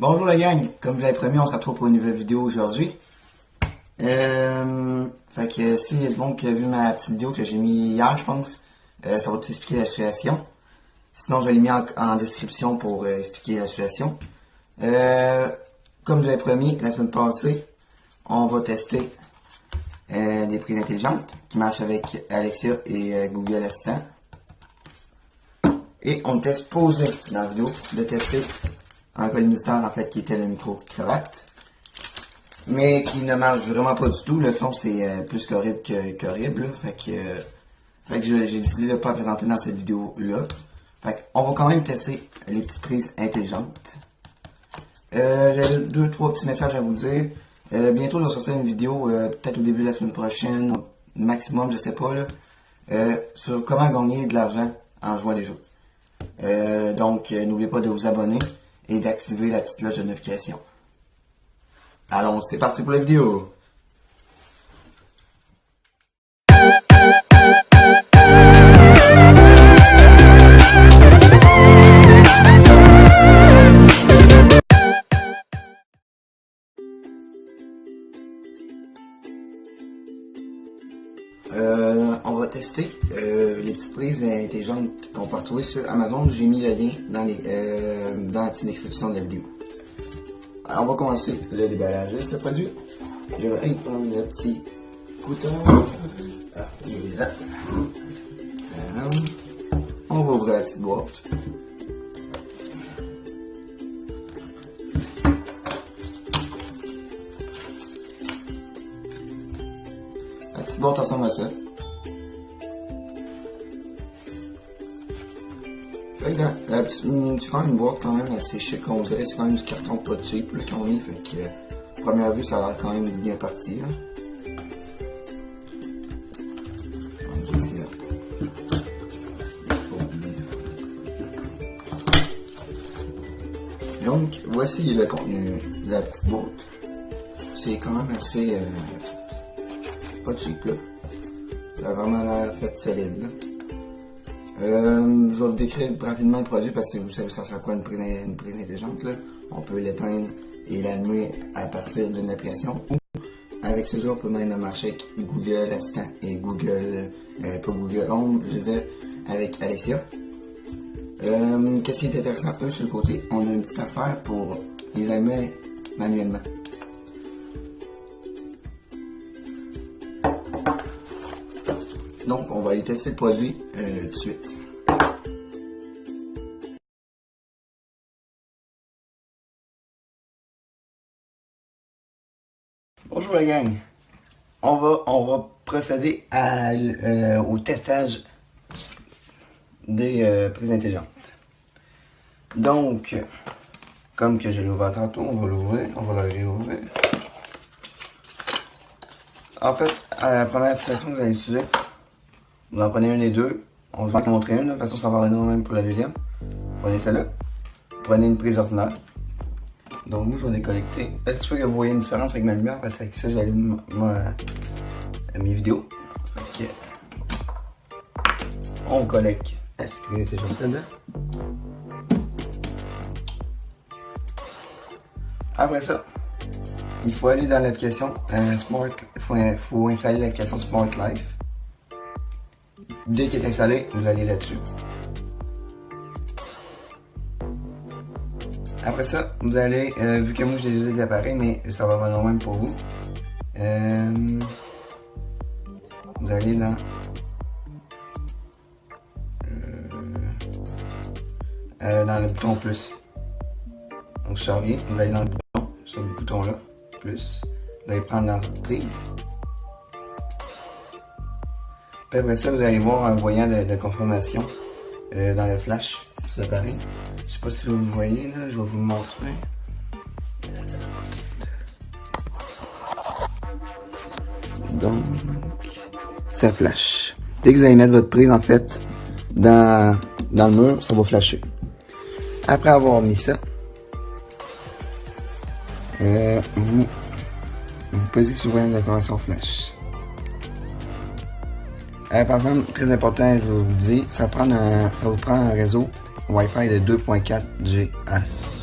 Bonjour la gang, comme je l'avais promis, on se retrouve pour une nouvelle vidéo aujourd'hui. Fait que si il y a du monde qui a vu ma petite vidéo que j'ai mis hier, je pense, ça va t'expliquer la situation. Sinon, je l'ai mis en description pour expliquer la situation. Comme je l'avais promis, la semaine passée, on va tester des prises intelligentes qui marchent avec Alexa et Google Assistant. Et on teste posé dans la vidéo de tester un collimateur en fait qui était le micro-cravate, mais qui ne marche vraiment pas du tout. Le son c'est plus qu'horrible qu'horrible. Fait que j'ai décidé de ne pas la présenter dans cette vidéo là. Fait qu'on va quand même tester les petites prises intelligentes. J'ai 2-3 petits messages à vous dire. Bientôt je vais sortir une vidéo, peut-être au début de la semaine prochaine, maximum je sais pas là, sur comment gagner de l'argent en jouant à des jeux. Donc n'oubliez pas de vous abonner et d'activer la petite cloche de notification. Alors c'est parti pour la vidéo. On va tester les petites prises intelligentes qu'on peut retrouver sur Amazon. J'ai mis le lien dans la petite description de la vidéo. Alors, on va commencer le déballage de ce produit. Je vais prendre le petit couteau. Ah, il est là. Alors, on va ouvrir la petite boîte. La petite boîte ressemble à ça. C'est quand même une boîte quand même assez chic, on dirait c'est quand même du carton pas cheap là, qu'on a mis, fait que première vue ça a l'air quand même bien parti là. Donc voici le contenu de la petite boîte. C'est quand même assez pas cheap là. Ça a vraiment l'air fait solide là. Je vais vous décrire rapidement le produit parce que vous savez ça sert à quoi une prise intelligente là. On peut l'éteindre et l'allumer à partir d'une application ou avec ce jeu on peut même marcher avec Google Assistant et Google, pas Google Home, je veux dire avec Alexa. Qu'est-ce qui est intéressant eux sur le côté, on a une petite affaire pour les allumer manuellement. Donc, on va aller tester le produit tout de suite. Bonjour la gang. On va procéder au testage des prises intelligentes. Donc, comme que je l'ai ouvert tantôt, on va l'ouvrir, on va le réouvrir. En fait, à la première utilisation que vous allez utiliser, vous en prenez une des deux. On va vous en montrer une, de toute façon ça va revenir même pour la deuxième. Prenez celle-là. Prenez une prise ordinaire. Donc nous je vais déconnecter. J'espère que vous voyez une différence avec ma lumière parce que avec ça j'allume mes vidéos. Fait que on connecte la prise intelligente là-dedans. Après ça, il faut aller dans l'application Smart. Il faut installer l'application Smart Life. Dès qu'il est installé, vous allez là-dessus. Après ça, vous allez, vu que moi j'ai déjà des appareils, mais ça va venir même pour vous. Vous allez dans le bouton plus. Donc je reviens, vous allez dans le bouton, sur le bouton là, plus. Vous allez prendre dans une prise. Puis après ça, vous allez voir un voyant de confirmation dans le flash sur l'appareil. Je sais pas si vous voyez là, je vais vous le montrer. Donc, ça flash. Dès que vous allez mettre votre prise en fait dans le mur, ça va flasher. Après avoir mis ça, vous posez sur le voyant de confirmation flash. Par exemple, très important, je vais vous dire, ça vous prend un réseau Wi-Fi de 2.4 GHz.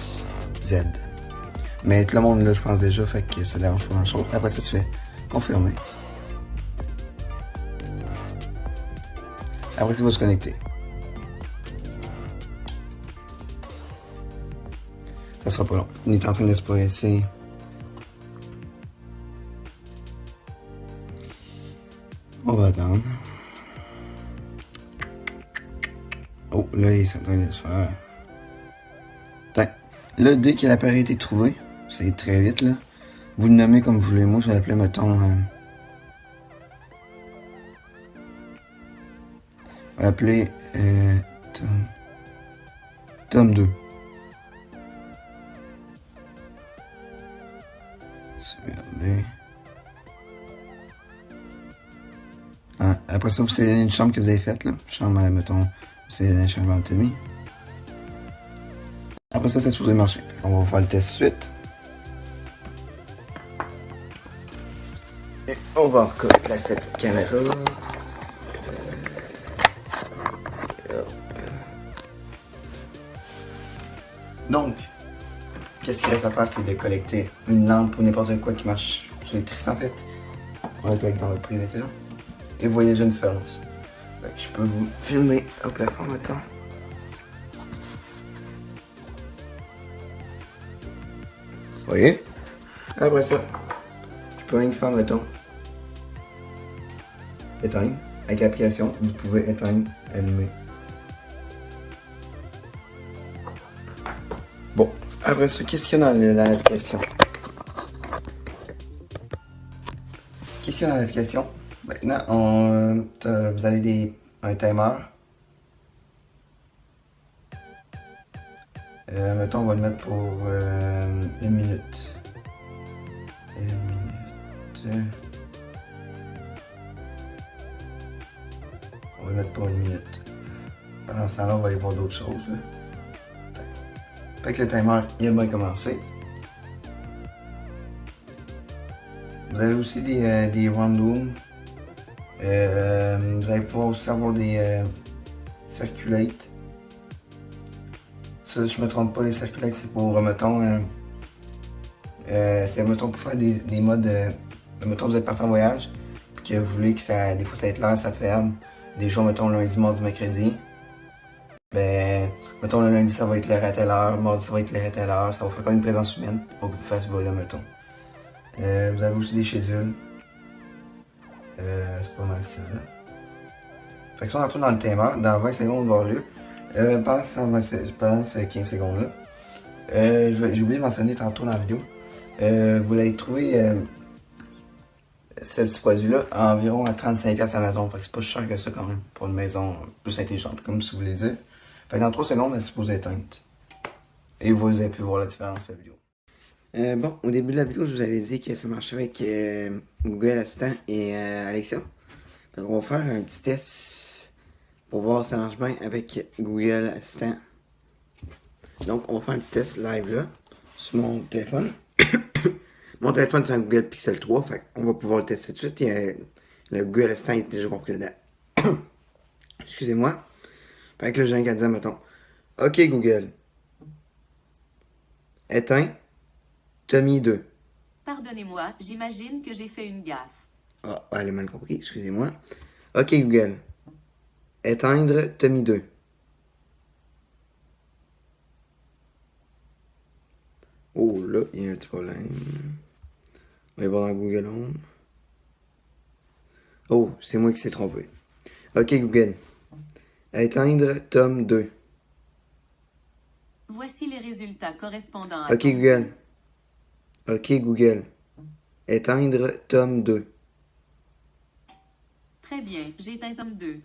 Mais tout le monde là, je pense déjà, fait que ça dérange pas grand-chose. Après ça, tu fais confirmer. Après, tu vas se connecter. Ça sera pas long. On est en train de se presser. On va attendre. Oh, là, il est en train de se faire. Attends. Là, dès que l'appareil est trouvé, ça va être très vite, là. Vous le nommez comme vous voulez. Moi, je vais l'appeler, mettons... on va appeler... Tom 2. Sauvegarder. Ah, après ça, vous sélectionnez une chambre que vous avez faite, là. Chambre, mettons, c'est un changement d'anatomie. Après ça, c'est supposé marcher. On va faire le test suite. Et on va encore placer la petite caméra. Donc, qu'est-ce qu'il reste à faire, c'est de collecter une lampe ou n'importe quoi qui marche sur l'électricité en fait. On va être dans votre priorité là. Et vous voyez déjà une différence. Donc, je peux vous filmer au plafond maintenant. Vous voyez? Après ça, je peux rien faire, mettons, éteindre. Avec l'application, vous pouvez éteindre, allumer. Bon, après ça, qu'est-ce qu'il y a dans l'application? Qu'est-ce qu'il y a dans l'application? Maintenant, vous avez un timer. Mettons, on va le mettre pour 1 minute. 1 minute. On va le mettre pour 1 minute. Pendant ce temps-là, on va aller voir d'autres choses. Là. Fait que le timer, il a bien commencé. Vous avez aussi des random. Vous allez pouvoir aussi avoir des circulate. Ça, je me trompe pas, les circulate, c'est pour, mettons, c'est, mettons, pour faire des modes, mettons, vous êtes passé en voyage, puis que vous voulez que ça, des fois, ça va être l'heure, ça ferme. Des jours, mettons, lundi, mardi, mercredi. Ben, mettons, le lundi, ça va être l'heure à telle heure, mardi, ça va être l'heure à telle heure. Ça va faire comme une présence humaine pour que vous fassiez voler, mettons. Vous avez aussi des schedules. C'est pas mal ça, là. Fait que si on retourne dans le timer, dans 20 secondes, on va avoir lieu. Pendant ces 15 secondes-là, j'ai oublié de mentionner tantôt dans la vidéo, vous allez trouver ce petit produit-là à environ à 35$ à Amazon. Fait que c'est pas cher que ça quand même pour une maison plus intelligente, comme si vous voulez dire. Fait que dans 3 secondes, elle est supposée éteinte. Et vous avez pu voir la différence de la vidéo. Bon, au début de la vidéo, je vous avais dit que ça marchait avec Google Assistant et Alexa. Fait qu'on va faire un petit test pour voir si ça marche bien avec Google Assistant. Donc, on va faire un petit test live là, sur mon téléphone. Mon téléphone, c'est un Google Pixel 3, fait qu'on va pouvoir le tester tout de suite. Le Google Assistant est déjà compris dedans. Excusez-moi. Fait que là, j'ai un qu'à dire, mettons. OK, Google. Éteins. Tommy 2. Pardonnez-moi, j'imagine que j'ai fait une gaffe. Ah, elle a mal compris, excusez-moi. OK, Google. Éteindre Tommy 2. Oh, là, il y a un petit problème. On va aller voir dans Google Home. Oh, c'est moi qui s'est trompé. OK, Google. Éteindre Tom 2. Voici les résultats correspondant à... OK, Google. OK, Google. Éteindre Tom 2. Très bien, j'ai éteint Tom 2.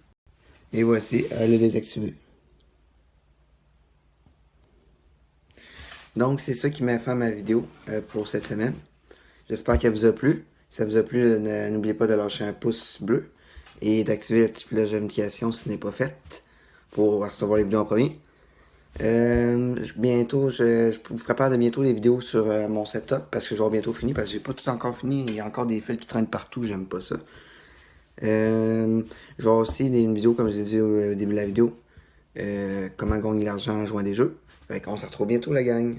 Et voici, elle est désactivée. Donc, c'est ça qui m'a fait ma vidéo pour cette semaine. J'espère qu'elle vous a plu. Si ça vous a plu, n'oubliez pas de lâcher un pouce bleu et d'activer la petite cloche de notification si ce n'est pas fait pour recevoir les vidéos en premier. Bientôt, je vous prépare de bientôt des vidéos sur mon setup parce que j'aurai bientôt fini parce que j'ai pas tout encore fini. Il y a encore des fils qui traînent partout, j'aime pas ça. Je vais avoir aussi une vidéo, comme je l'ai dit au début de la vidéo, comment gagner de l'argent en jouant à des jeux. Fait qu'on se retrouve bientôt la gang.